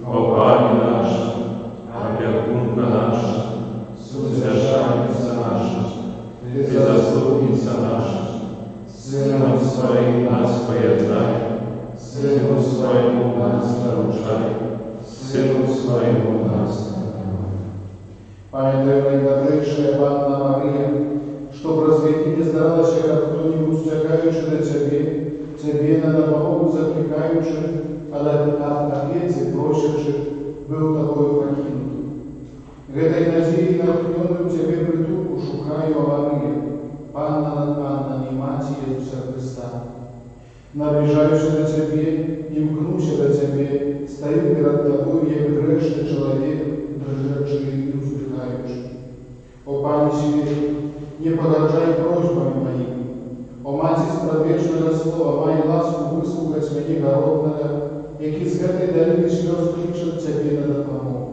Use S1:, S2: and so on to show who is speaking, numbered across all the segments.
S1: О, Пане наш, опекунка наша, Своим нас поеднай, Сыну Своему нас нарушай, Сыну Своему нас наказывай.
S2: Памятай, наиблагейшая Панна Мария, что просвети не старалась, как кто-нибудь стякаючи до Тебе на допомогу закликаючи, а Отец и просячи, был тобою покинут. В этой надежде натхненную Тебе притулку шукаю, Мария, Панна над Паннами, Мать Иисуса Христа. Наближаюся до Тебе и мкнуся до Тебе, стою перед Тобой, як грешный человек, дрожащий и вздыхающий. О Пане Святый, не погоржай просьбами моими. О Маті спрадвечного слова, май ласку выслухать мені городного, які з этой долины слез кличут Тебе на допомогу.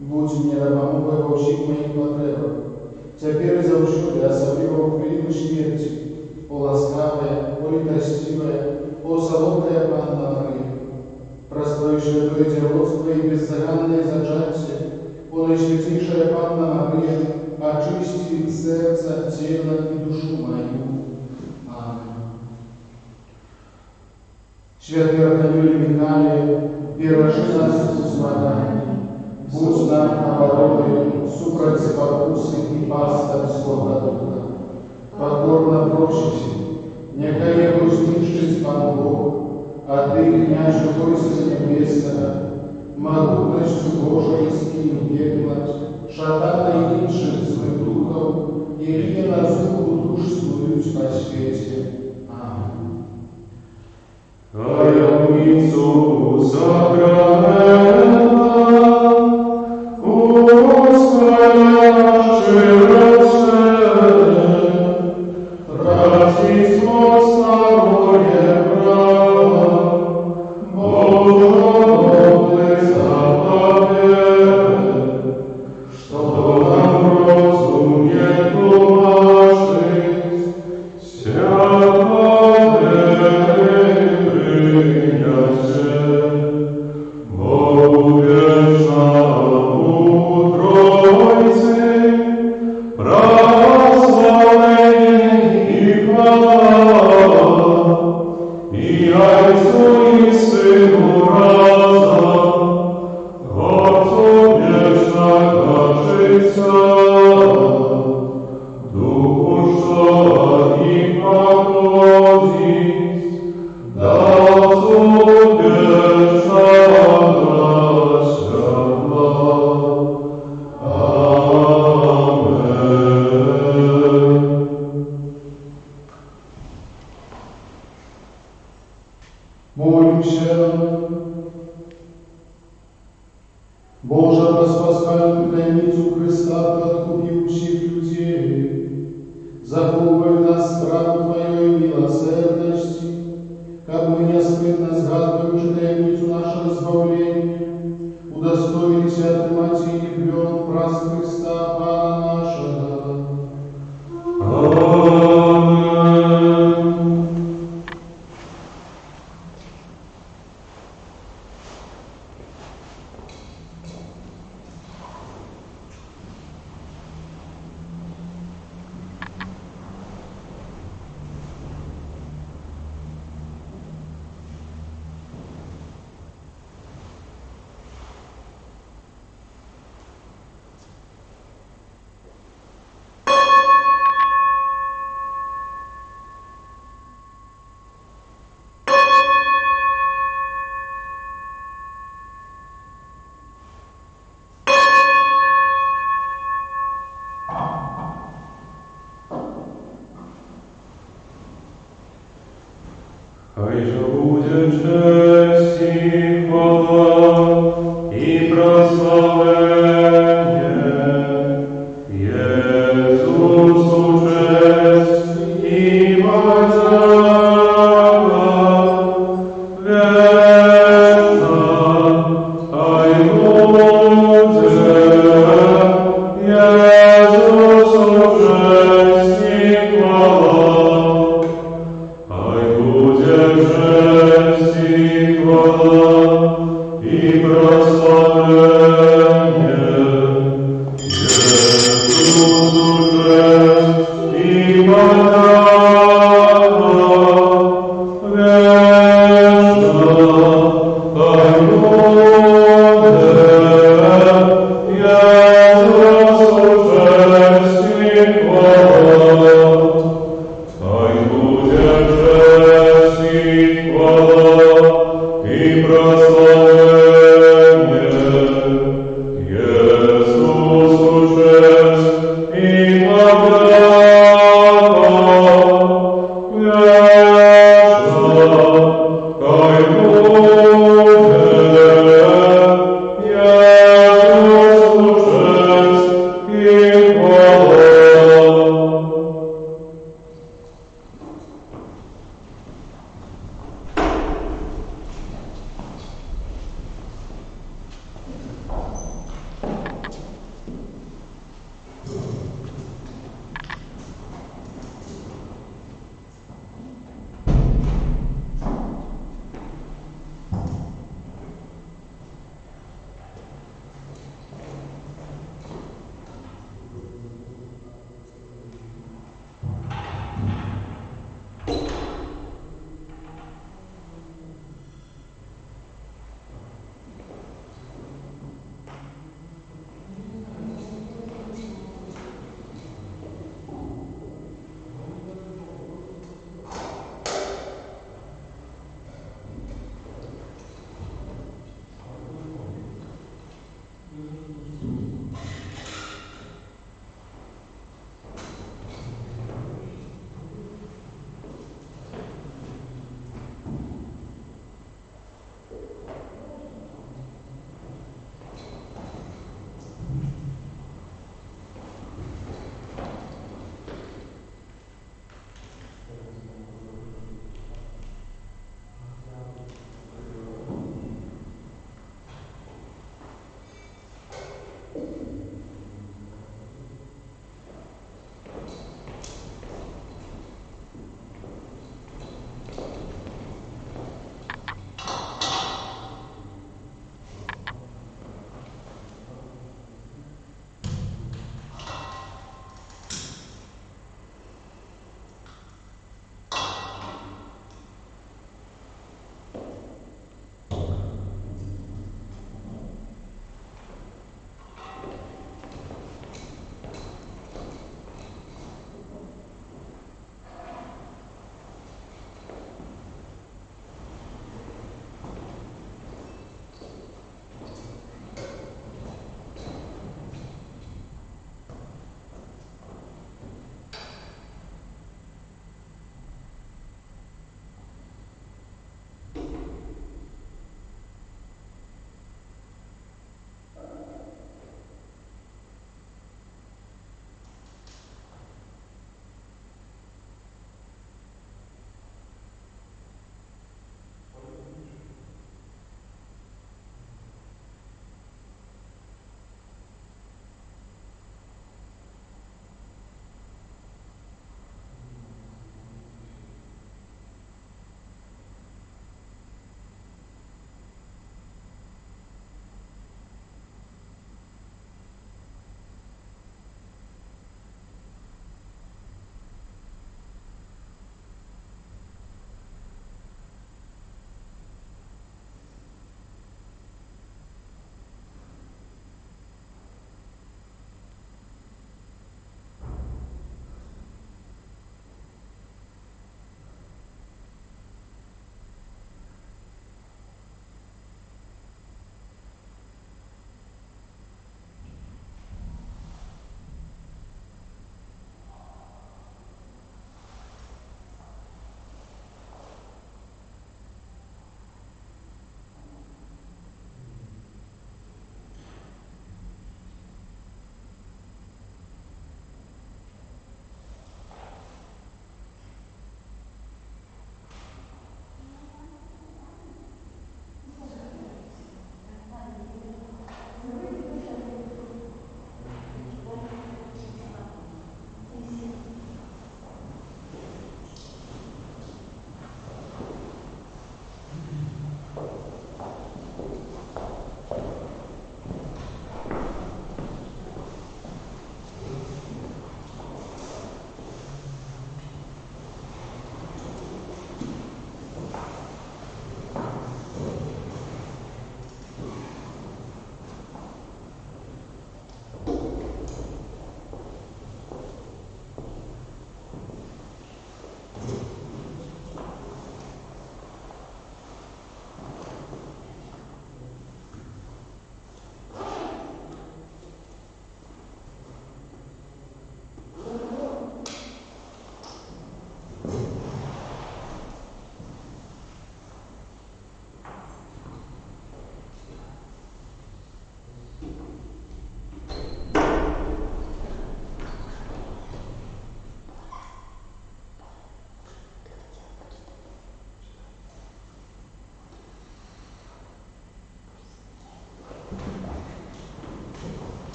S2: Будь мне допомогой во всіх моїх потребах. Теперь и завжди, особливо в хвилину смерти, о ласкавая, о литостивая, о солодкая Панна Мария, простое святое деводство и беззаганное зачатие, о наисвятейшая Панна Мария, очисти сердце, тело и душу мою. Аминь. Святый Архангел Михаил, бережи нас в смагании, будь нам обороной, супроть спокусы и пастырь Слова Духа. Покорно просите, нехай его знищить Пан Бог, а Ты, княже войска небесного, могутностью Божией скинь пекло, шатана и інших злых духов, и рие на зубу душ смують по свете. Аминь.
S1: Таямницу сокровенную,
S2: Боже, распаскальную тайницу Христа, Ты откупил всех людей, заховывай нас страну Твоей милосердности, как мы неоспытно сгадываем тайницу нашего избавления, удостоились отнимать и ребенок праз Христа, Пана нашего.
S1: Аминь. Хай же будет честь и хвала и прославление Иисусу честь и подяка вечна. Хай будет Иисусу честь и хвала. Хай будет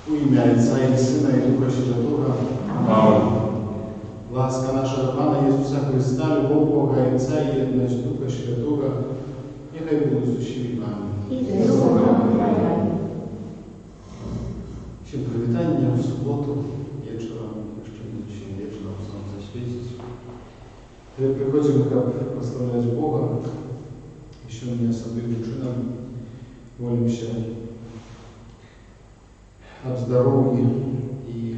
S2: U imię Ojca i Syna i Ducha Świętego.
S1: Amen.
S2: Łaska naszego Pana Jezusa Chrysta, любов Бога Отца и jedność Ducha Świętego, niechaj będą z усіми wami. Się przywitanie w sobotę wieczorem, jeszcze nie dzisiaj wieczorem chcą zaświecić. Kiedy przychodzimy, aby proslawiać Boga, jeszcze nie особливим чином молимся об здоровье и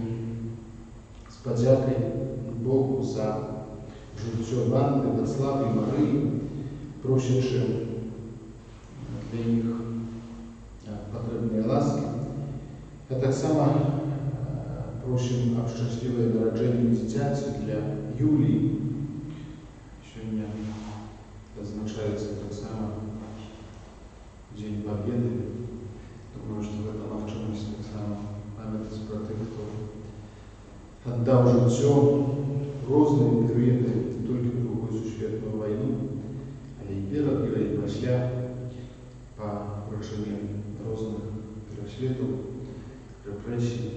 S2: с подякой Богу за життя Ванни, Вацлави, Марії, просячи для них потрібні ласки. А так само просим об щасливое народжение дитяти для Юлии. Сегодня отзначается так само День Победы. Думаю, что в этом в чомусь так само пам'ятати про тих, хто отдав життя різні періоди, не тільки Другу світову війну, але і перед, і після, по пройшенню різних переслідів, репресій.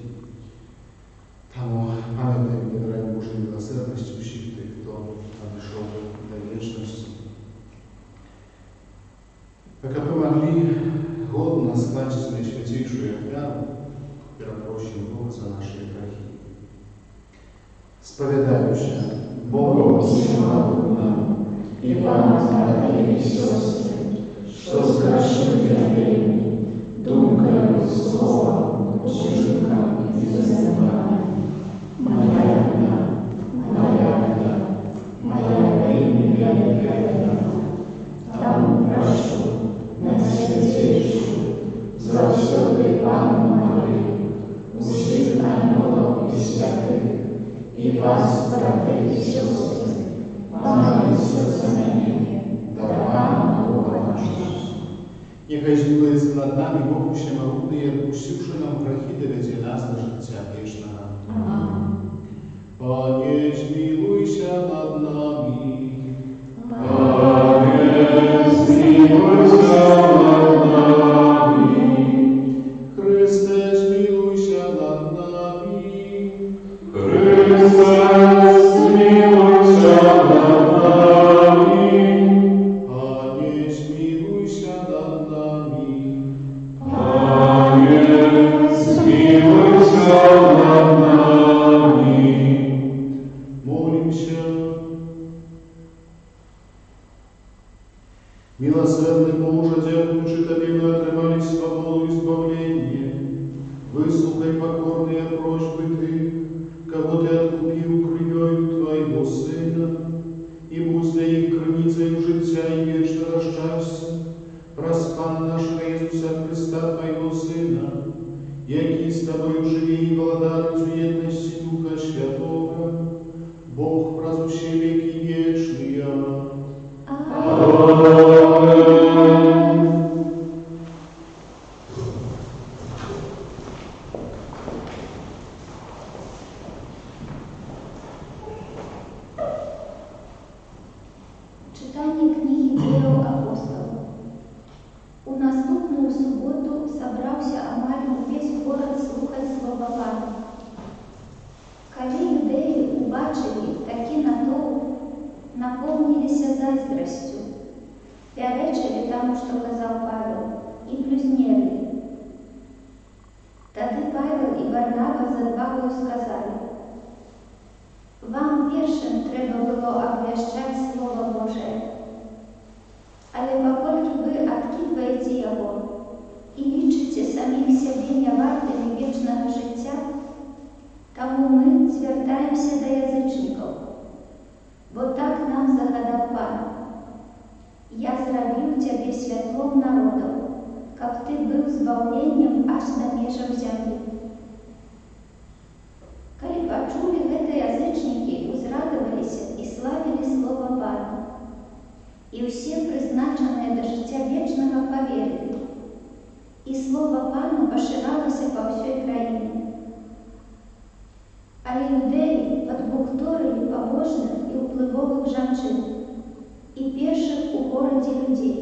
S2: Тому пам'ятаємо генеральну Божої милосердності всіх тих, хто надійшов до вічності. Пока помогли годно склончить наисвятейшую офяру, просим Бога за наши грехи. Споведающая Богу всему нам и вам, братья и сестры, что согрешил я времени, думкою, словом, учинком и беззаконием. Моя вина, моя имя великая, там прошу на святейшую, за всякой Пану Марию, усіх ангелов и святых, и вас, братья и сестры, помолитесь за меня, да Пана Бога нашего. Нехай змилується над нами Бог Всемогутній, і відпустивши нам грехи, доведе нас до життя вічного. Пане, змилуйся над нами.
S1: Пане, змилуйся над нами.
S2: Христе, змилуйся над нами.
S1: Христе, змилуйся над нами.
S2: Пане, змилуйся над нами.
S1: Пане, змилуйся над нами.
S2: Молимся. Милосердный Боже, дякуючи Тобі, ми отримали свободу і збавлення. Выслухай покорные просьбы Ты, кого Ты откупил кровью Твоего Сына, и будь для их границей життя и вечного щастя, проспан нашего Иисуса Христа, Твоего Сына, який с Тобою живи и владарит в едности Духа Святого, Бог празднующий веки вечные.
S3: Читання книги «Діїв апостолів». У наступну суботу собрався амаль увесь город слухати слова Пана. Коли юдеї убачили такі натовп, наповнилися заздростю, перечили тому, що казав Павел, і блюзнели. Тоді Павел і Варнава з відвагою сказали: «Вам першим треба було обвящать Слово Божие, але покольки ви відкидаєте його і лічите самих себе невартими вічного життя, тому ми звертаємося до язичників, бо так нам загадав Пан: «Я зробив тебе святлом народу». каб ты быў збаўленнем аж да межаў зямлі. Калі пачулі гэта язычнікі, узрадаваліся і славілі слова Пана. І ўсе прызначаныя да жыцця вечнага паверылі. І слова Пана пашыралася па ўсёй краіне. Але юдэі падбухторылі пабожных і ўплывовых жанчын і першых у горадзе людзей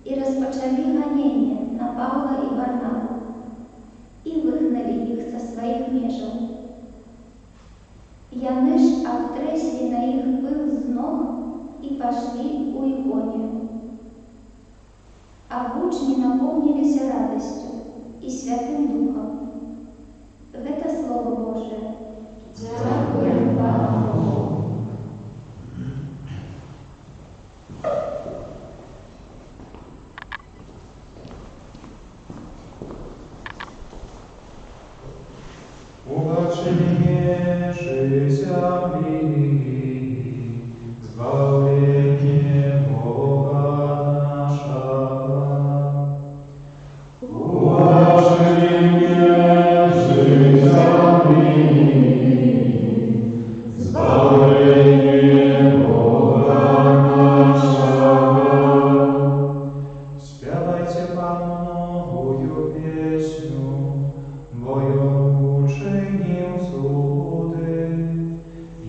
S3: і распачалі ганенне на Паўла і Варнаву і выгналі іх са сваіх межаў. Яны ж абтрэслі на іх пыл з ног і пашлі ў Іконію. А вучні напоўніліся радасцю і Святым Духам. Гэта Слово Божие. Дзякуем Пану Богу.
S4: Ubaczenie ziemi, zbawienie Boga naszego.
S1: Ubaczenie zbawienie Boga naszego.
S4: Śpiewajcie Panu nowую pieśnię, bo ją uczynił cudy.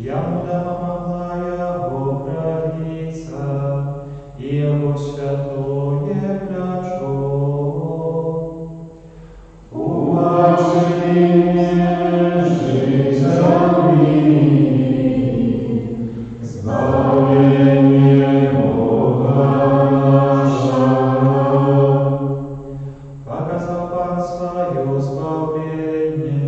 S4: Jemu dama mogła Jego prawica i Jego świętoje placzą.
S1: Ubaczenie zbawienie Boga naszego.
S4: Pokazał Pan swoje zbawienie,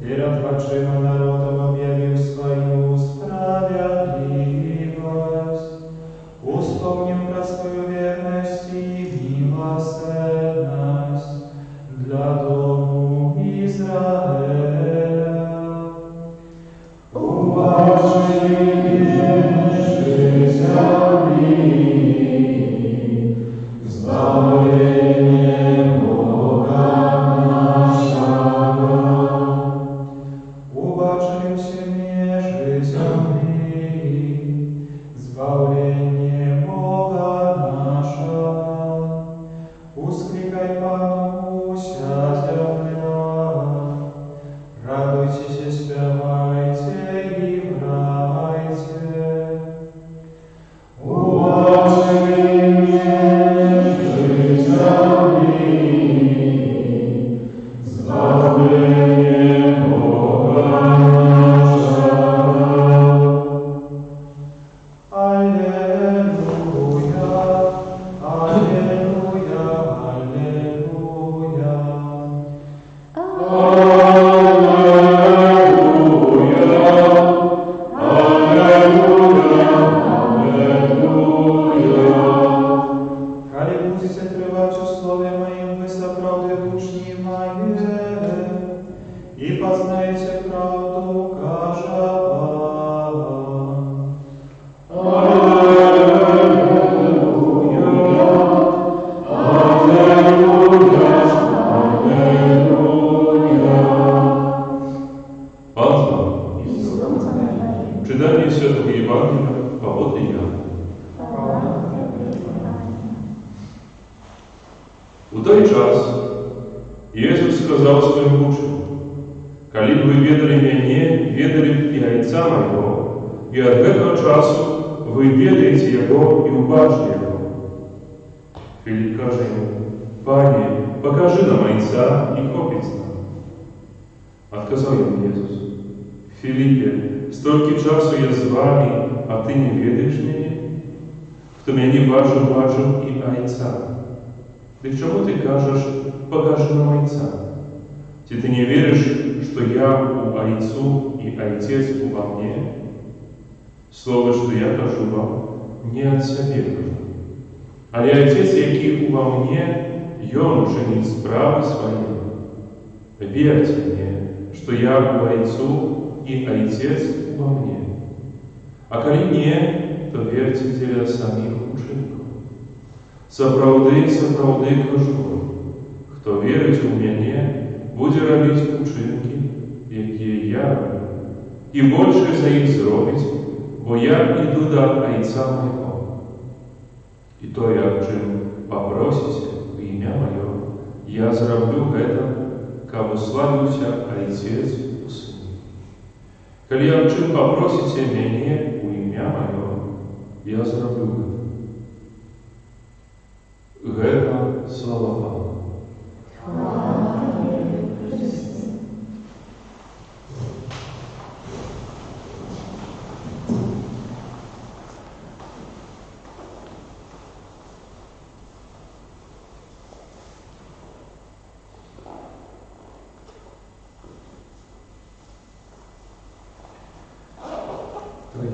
S4: перед oczyma narodom objawił swoją sprawiedliwość, wspomniał про свою верность и милосердность dla domu Izraela.
S1: Ubaczenie zbawienie Boga naszego.
S4: Ubaczył się mierzy ziemi, zbawienie Boga naszego. Uskrikaj Panu, ziemia, radujcie się, śpiewajcie i grajcie.
S1: Ubaczenie zbawienie Boga naszego.
S4: Alleluja, alleluja, alleluja. Хай будете тривати у слові моїм, ви заправди учні мої, і познаєте правду, каже вам.
S1: Pan z wami. Czytanie Świętego Ewangelia Pawła Jana. У той час Ісус сказав своїм учням: «Коли б ви ведали мене, ведали б і Отця Моего, і від цього часу ви ведаєте Його і убачите Його». Філіп каже йому: «Пане, покажи нам Отця, і хопить нам». Отказав йому Ісус: «Філіпе, стільки часу я з вами, а ти не ведаєш мене? Хто мене бачив, бачив і Отця. Ты чому ти кажеш, покажи нам Отця? Ты не веришь, что я у Отцу и Отец во мне? Слово, что я кажу вам, не от себе кажу. Але Отец, який во мне, Ён чинить справи свои. Верьте мне, что я у Отцу и Отец во мне. А коли не, то верьте для самих учеников. Сапраўды, сапраўды кажу вам, хто верыць у мяне, будзе рабіць учынкі, якія я раблю, і больше за іх зробіць, бо я іду да Айца майго. І тое, аб чым папросіце в імя маё, я зраблю гэта, каб уславіўся Айцец у Сыне. Калі аб чым папросіце мяне у імя маё, я зраблю гэта. Гэта слова Пана.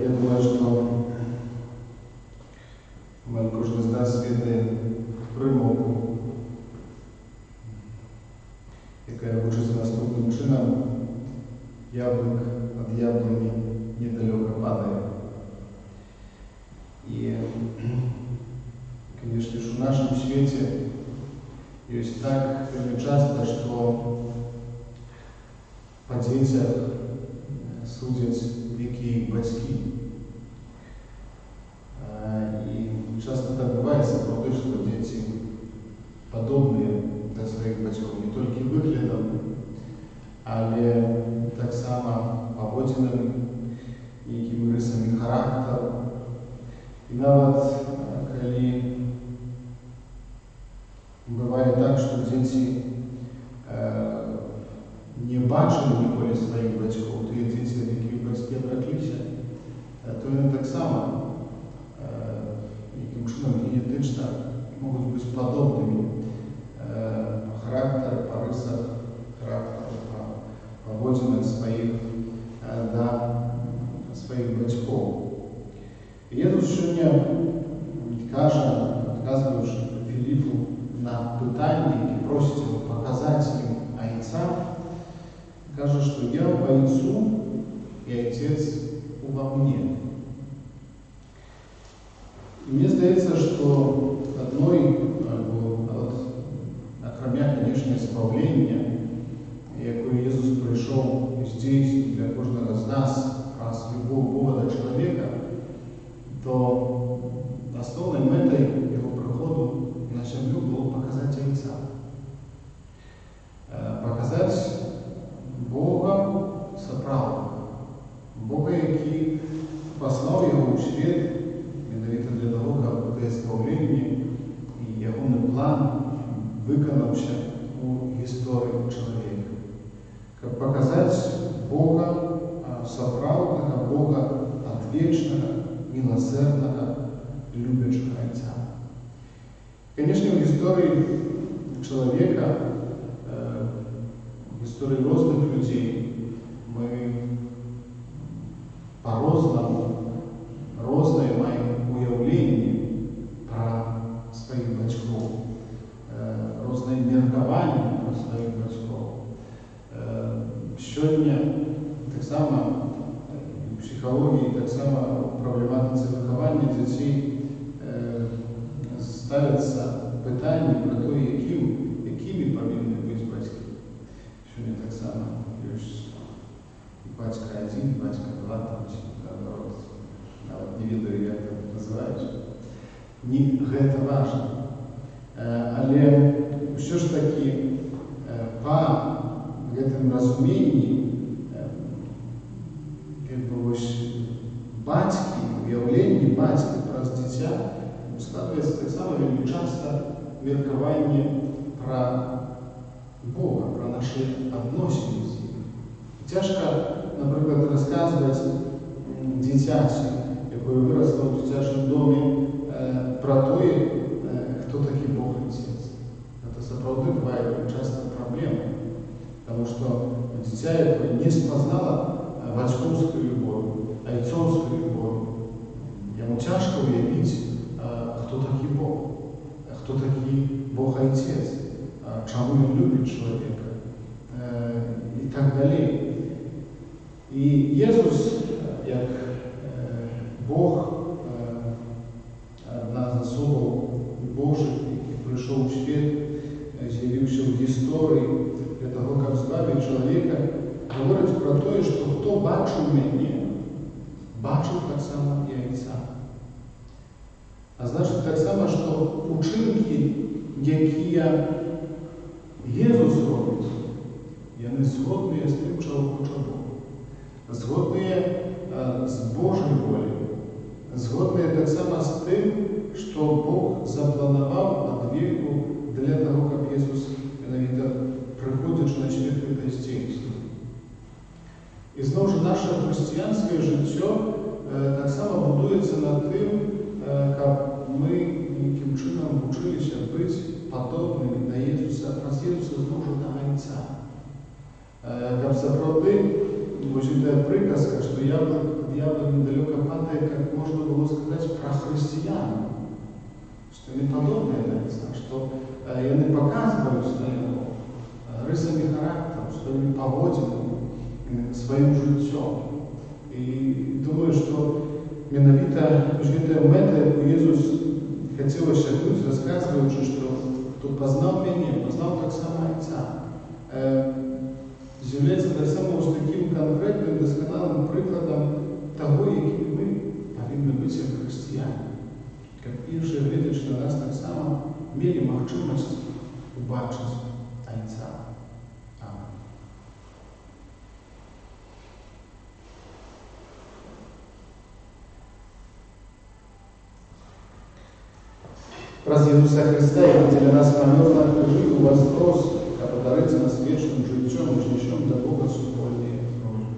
S2: Я думаю, що кожен з нас відає примовку, яка вчиться наступним чином: яблук від яблуні недалеко падає. И, конечно же, в нашем свете есть так часто, что по детях судят великие батьки. И часто так бывает, правда, что дети подобные до своих батьков не только выглядом, але так само поводинами, некими рисами характеру. И нават, коли бывает так, что дети не бачили ніколи своїх батьків, то є діти, які батьки обраклися, то вони так само яким чином генетично можуть бути подобними по характеру, по рисах характеру, по поводинах своїх до своїх батьків. І Єсус сьогодні каже, відказуючи Філіпу на питання, які просить його показати їм Айця, каже, что я в Отцу, и Отец во мне. И мне кажется, что окромя, конечно, избавления, якое Иисус пришел здесь для каждого из нас, раз любого Бога до человека, то основной метой его приходу на землю было показать Отца. Показать Бога справного, Бога, який послав його у світ, менавіта для того, каб це збавлення і ягоний план виконався у історії чоловіка. Каб показати Бога справного, Бога отвечного, милосердного, любящего Отца. Конечно, в истории человека, в истории разных людей мы по-разному, разные маем уявления про своих батьков, разные меркования про своих батьков. Сегодня так само в психологии, так само в проблематике выхования детей ставятся питання про те, якими повинні бути батьки. Сьогодні так само є батька один, батька два, там, наоборот, навіть не відаю, як це називають. Гэта важно. Але все ж таки по гэтым разуменні батьки, уявленні батька праз дзіця складывается так само вельмі часто меркаванне про Бога, про наши отношения с ним. Тяжко, например, рассказывать дитяти, якое выросло в дитячем доме, про то, кто такой Бог Отец. Это сапраўды бывает часто проблема, потому что дитя якое не спознало батьківську любовь, айцовскую любовь. Ему тяжко уявить, кто такой Бог, кто такой Бог Отец, чему Он любит человека и так далее. И Иисус, как Бог, одна з особов Божих, в історії для того, як збавити чоловіка, говорить про те, що хто бачив мене, бачив так само і Отця. А значить так само, що учинки, які Єсус робить, вони згодні з тим, чого хоче Бог. Згодні з Божою волею. Згодні так само з тим, що Бог запланував від віку для того, як Ісус приходячи на світ християнства. І знову ж наше християнське життя так само будується над тим, як ми яким чином вчилися бути подобними до Ісуса, раз Ісуса знову ж до Отця. Как справді, та приказка, що яблок недалеко падает, как можно было сказать про христиан, что они подобны до Отца, что они показывают рисами характера, своими поводинами, своим життям. И думаю, что менавіта мета, яку Ісус хотів осягнути, розказуючи, що хто познав мене, познав так само Отця, з'являється так само з таким конкретним, досконалим прикладом того, якими ми повинні бути як християни. Як інші, глядячи на нас, так само мали можливість побачити Отця. Амен. Раз Ісуса Христа, який для нас помер на крижі, у вас вопрос, а подариться нас вечным життям, вознесем до Бога супольные просьбы.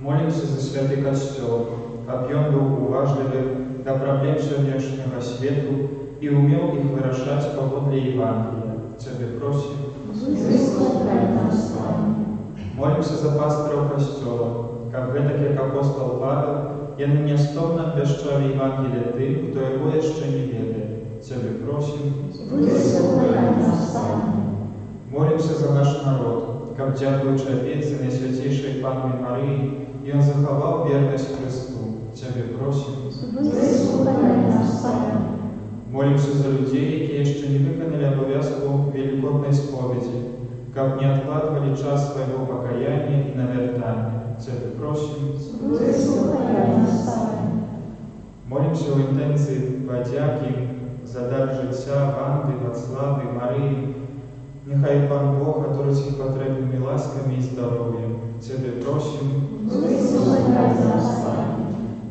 S4: Молимся за святый Костел, как он был уважливый до проблем сегодняшнего свету и умел их выражать поводле Евангелия. Тебе просим. Молимся за пасторов Костела, как гэтак, як апостол Павел, яны нястомна абвяшчалі Евангелие тым, хто яго яшчэ не ведае. Цябе просім. Молимся за наш народ, каб, дзякуючы апецы Найсвяцейшай Панны Марыі, ён захаваў вернасць Христу. Цябе просім. Молимся за людзей, якія яшчэ не выканалі абавязку велікоднай споведзі, каб не откладывали час своего покаяния и навертания. Цябе просим. Молимся о интенции подяки за дар життя Ванды, Вацлавы, Марии. Нехай Пан Бог отурить их потребными ласками и здоровьем. Цябе просим.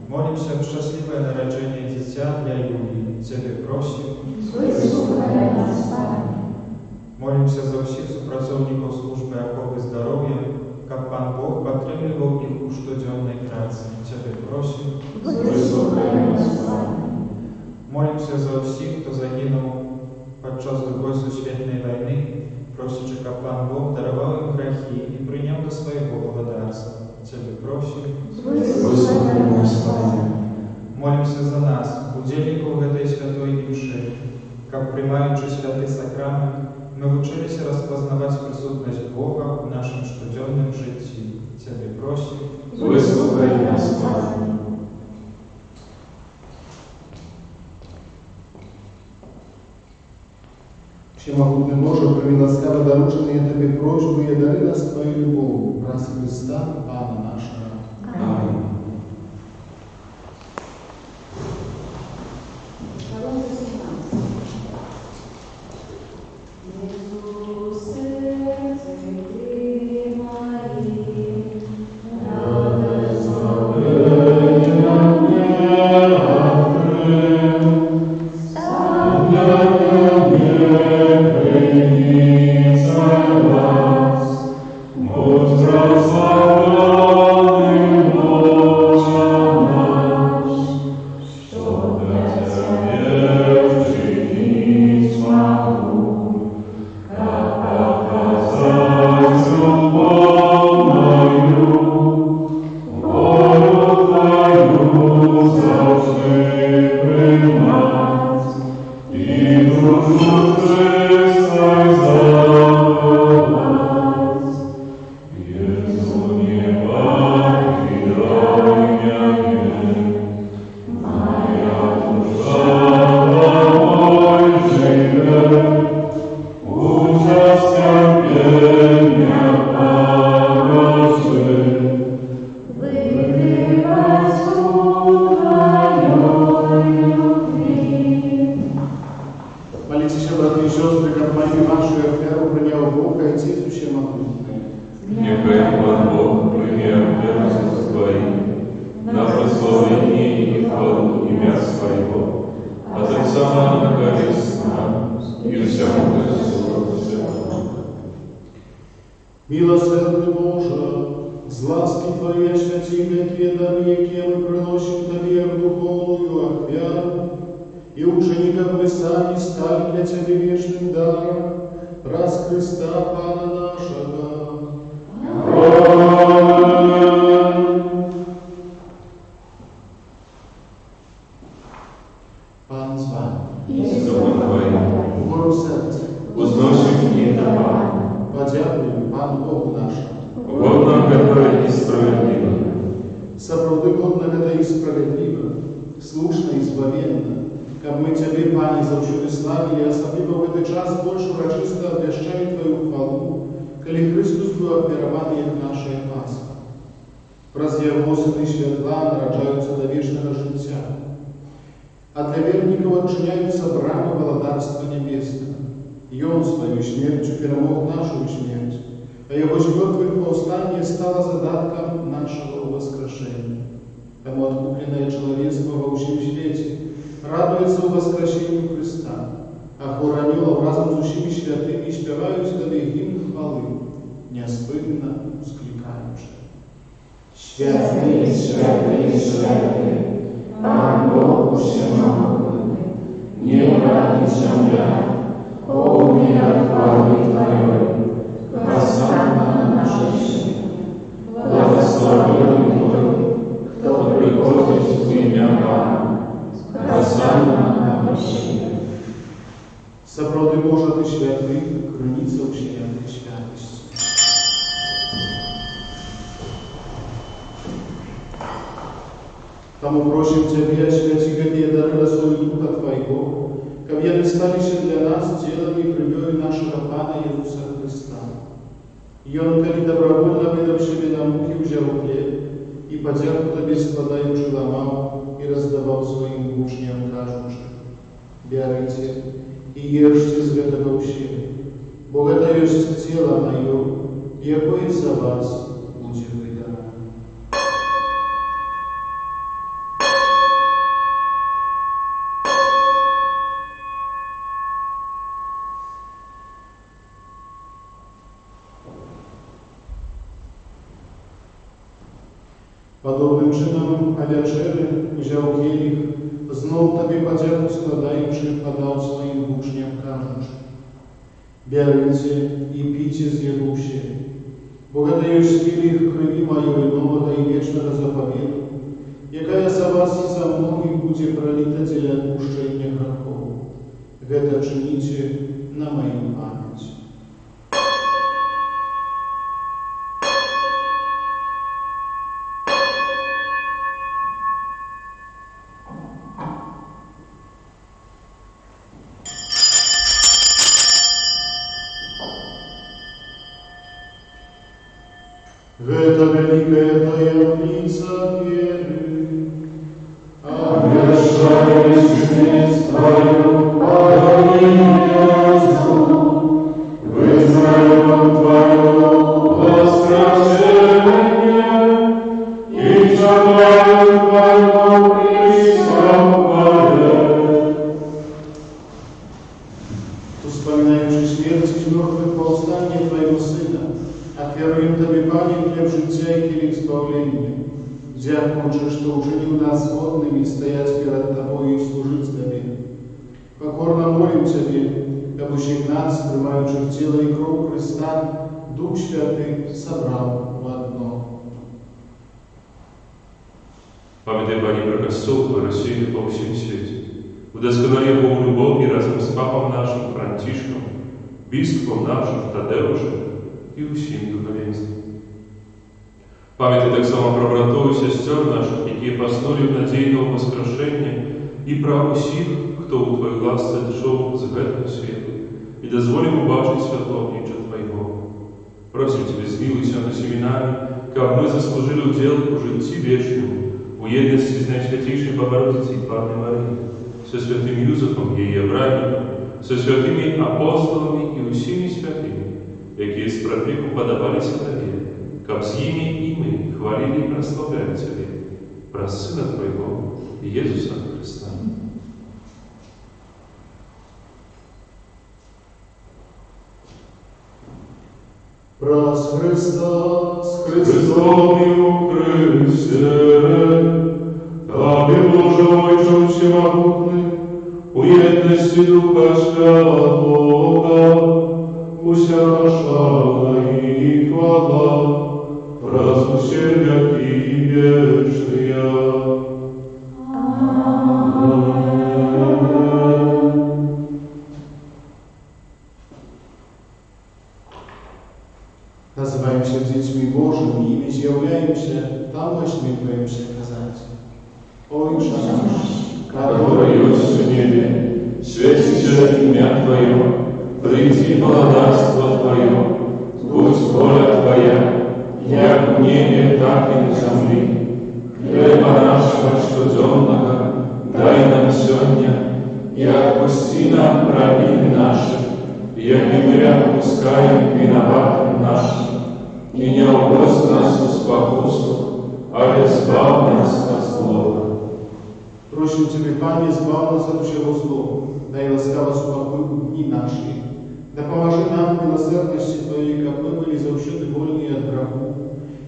S4: Молимся об счастливое народжение дитя для Юлии. Цябе просим. Молимся за всіх супрацовников службы аховы здоровья, как Пан Бог подтримливал их у штоденной працы. Тебе просим. Молимся за всіх, хто загинув подчас Другої Сусвітньої війни, просячи, как Пан Бог дарував їм грехи і прийняв до своего благодарства. Тебе просим. Молимся за нас, удельников этой святой души, как приймаючи святий сакрамент, мы вчилися розпознавати присутність Бога в нашому щоденному житті. Тебе просим.
S1: Вислухай нас, Пане.
S2: Всемогутний Боже, прими ласкаво доручені Тобі просьби і дари нас Твою любов, раз Христа, Пана нашого.
S1: Амінь.
S2: Милосердный Боже, с ласки Твоей освяти такие дары, какие мы приносим Тебе в духовную оферу, и учеников мы сами стали для Тебя вечным даром, раз Христа Пана нашего. Пан с вами.
S1: И с Духом Твоим.
S2: Гору сердца.
S1: Возносим и на Пана.
S2: Подякуємо Пану Богу нашому.
S1: Угодно, которое и справедливо.
S2: Сапраўды годна гэта і справядліва, слушна і збавенна, каб мы Цябе, Пане, заўсёды славілі, асабліва ў гэты час больш урачыста абвяшчалі Тваю хвалу, калі Христус быў абміраваны як нашая Пасха. Праз Яго сыны святла нараджаюцца да вечнага жыцця, а для вернікаў адчыняюцца брамы валадарства нябеснага. Ён сваёй смерцю перамог нашу смерць, а Яго з мёртвых паўстанне стало задаткам нашего воскрешения. Тому откупленное человечество во всем свете радуется у воскресению Христа, а хор анёлов разом с усими святыми спевают Тебе гимн хвалы, неоспыдно вскликаючи.
S5: Святый, святый, святый, Пан Бог всемогутный, небо и земля, полные от хвалы Твоей, Хосанна на нашей земле. Благословенный Твой, кто приходит в имя Пана, Хосанна на земле.
S2: Сапраўды Божа Ты святый, храница ущербной святости. Тому просим Тебе, освяти гэтыя дары разуму Духа Твоего, каб яны сталіся для нас целом и крывёю нашего Пана Иисуса Христа. Ён, калі добровольно выдав себе на муки, взял хлеб и подяку Тебе складаючи ламал и раздавал своим учням, кажучи: «Бярыце и ешьте з гэтага ўсе, бо гэта ёсць цела маё, якое за вас будзе выдано». Подобным чынам, а вячэры узяў келіх, зноў Табе падзяку складаючы, падаў сваім вучням, кажучы: «Бярыце і піце з яго ўсе, бо гэта ёсць келіх крыві маёй новага і вечнага запавету, якая за вас і за многіх будзе праліта дзеля адпушчэння грахоў. Гэта чыніце на маю памяць». Это великая таямница веры.
S5: Обращай смерть Твою, Агнцу, вызнаем Твое воскрешение и желаем Твоего присягу.
S2: Вспоминаючи смерть из мертвых повстания Твоего Сына, отверуем Тебе, Пане, хлеб життя и келих збавлення. Дякуючи, що учинив нас годними стоять перед Тобою и служить Тебе. Покорно молим Тебе, как усіх нас, приймаючих тіло і кров Христа, Дух Святий собрав в одно.
S1: Памятай, Пане, про Костел Твой, рассеянный по всем свете. Удосконали Богу любовь разом с Папом нашим Франтишком, Бискупом нашим Тадеушем и усім духовенством. Памятай так само про братов и сестер наших, які поснули в надійного воскрешення, і про усіх, хто у Твою ласці дійшов з гэтага світу, і дозволив убачити святло обличчя Твоего. Просим Тебе, змилуйся над семенами, каб мы заслужили удел у житті вечному, у єдності з Найсвятейшей Богородицей Панной Марии, со святым Юзефом, ее братником, со святыми апостолами и усіми святыми, які з протвіку подавалися Тебе, каб з ними і ми хвалили і прославляли Тебе, праз Сына Твоего, Иисуса Христа.
S2: Wraz Chrystus,
S1: Chrystowiu Chryste, Tobie Boże Ojcze Wszechmogutny, u jedności Ducha Światłego, usiada szana i chwała, wraz u Ciebie i wieczny ja.
S2: Nazywają się dziećmi Bożymi i zjawiają się tam właśnie Twoim przekazać. Ojcze nasz,
S5: который есть в небе, светится имя Твое, приди благодарство Твое, будь воля Твоя, як в небе, так и на земле. Хлеба нашего щоденного дай нам сегодня, и отпусти нам провины наши, як и мы отпускаем виноватым нашим. И не упусти нас в спокусу, а избавь нас от злого.
S2: Просим Ciebie, Panie, zbaw nas od wszego złego, daj łaskawa spokój u dni naszych. Да поможи нам милосердности Твоей, как мы были завсюду вольны от греху,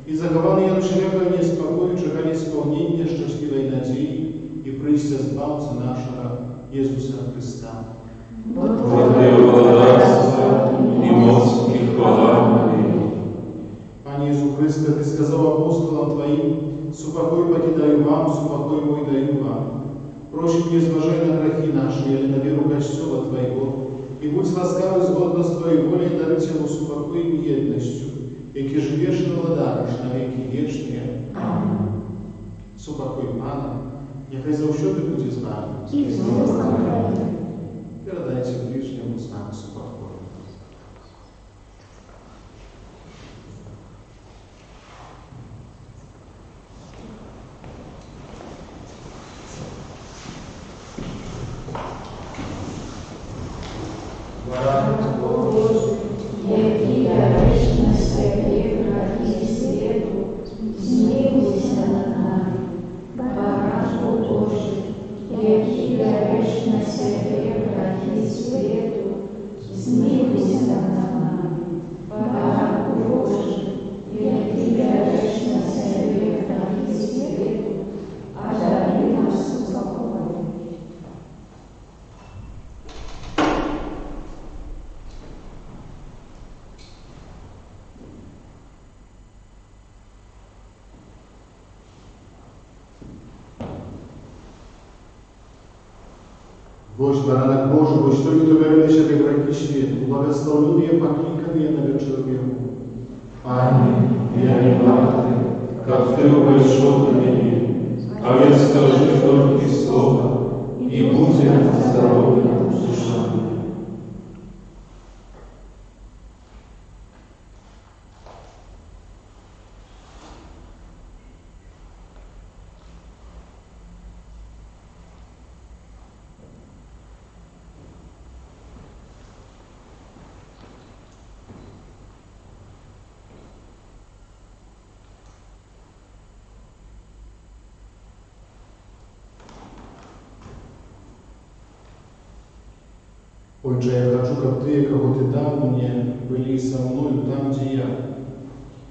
S2: и закованы от всякого неспокою чекали исполнения счастливой надеи и прийти Збавца нашего Иисуса Христа.
S5: Твое благодарство и мощь и хвала Моей.
S2: Panie Jezu Chryste, Ty skazał apostołom Twoim, spokój покидаю вам, спокой мой даю вам. Просим, не зważaj на грехи наши, или на веру Костела Твоего, и будь ласкавый згодно с Твоей волей дарить ему спокоем и едностью, яки живешь и владаешь на веки вечные. Аминь. Спокой Пана, нехай завсюди буде з вами.
S3: I z Bogiem.
S2: Передайте ближнему знак спокою.
S6: Який дариш на себе грехи світу, змилуйся над нами. Баранку Божий, який дариш на себе грехи світу, змилуйся над нами. Баранку Божий, який дариш на себе грехи світу, а дари нас спокою.
S2: Boś baranek Boży, boś Tobie doверили się tych грехи świetu, благословленные покликанные на вечер веку.
S5: Пане, я не богатый, как Ты пришел ко мне, а ведь скажи только слово, и будет здоровье душа моя.
S2: Ojcze, я хочу, как Ты, кого Ты дал мне, были со мною там, где я.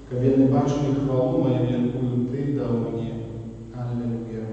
S2: Кабы не бачили хвалу мою, якую Ты дал мне. Аллилуйя.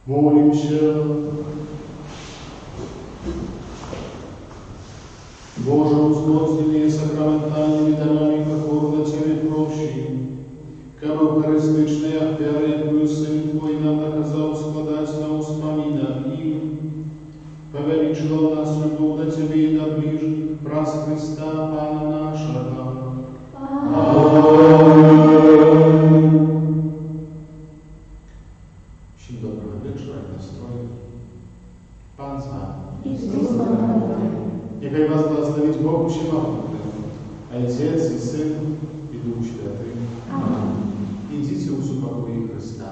S2: Молим się. Boże, uzmocnij mnie sakramentalnymi darami, покорно Ciebie prosим, как Eucharystycznej ofiary, jaką Syn Twój nam nakazał składać na uspomina im, poweliczyło nas любов до Ciebie i do bliźnich, przez Chrysta Pana naszego. Всім доброго вечора і настрою. Pan z Wami. Niechaj Was благословить Бог Всемогутний, Отец и Сын и Дух Святый. Идите в упокое Христа.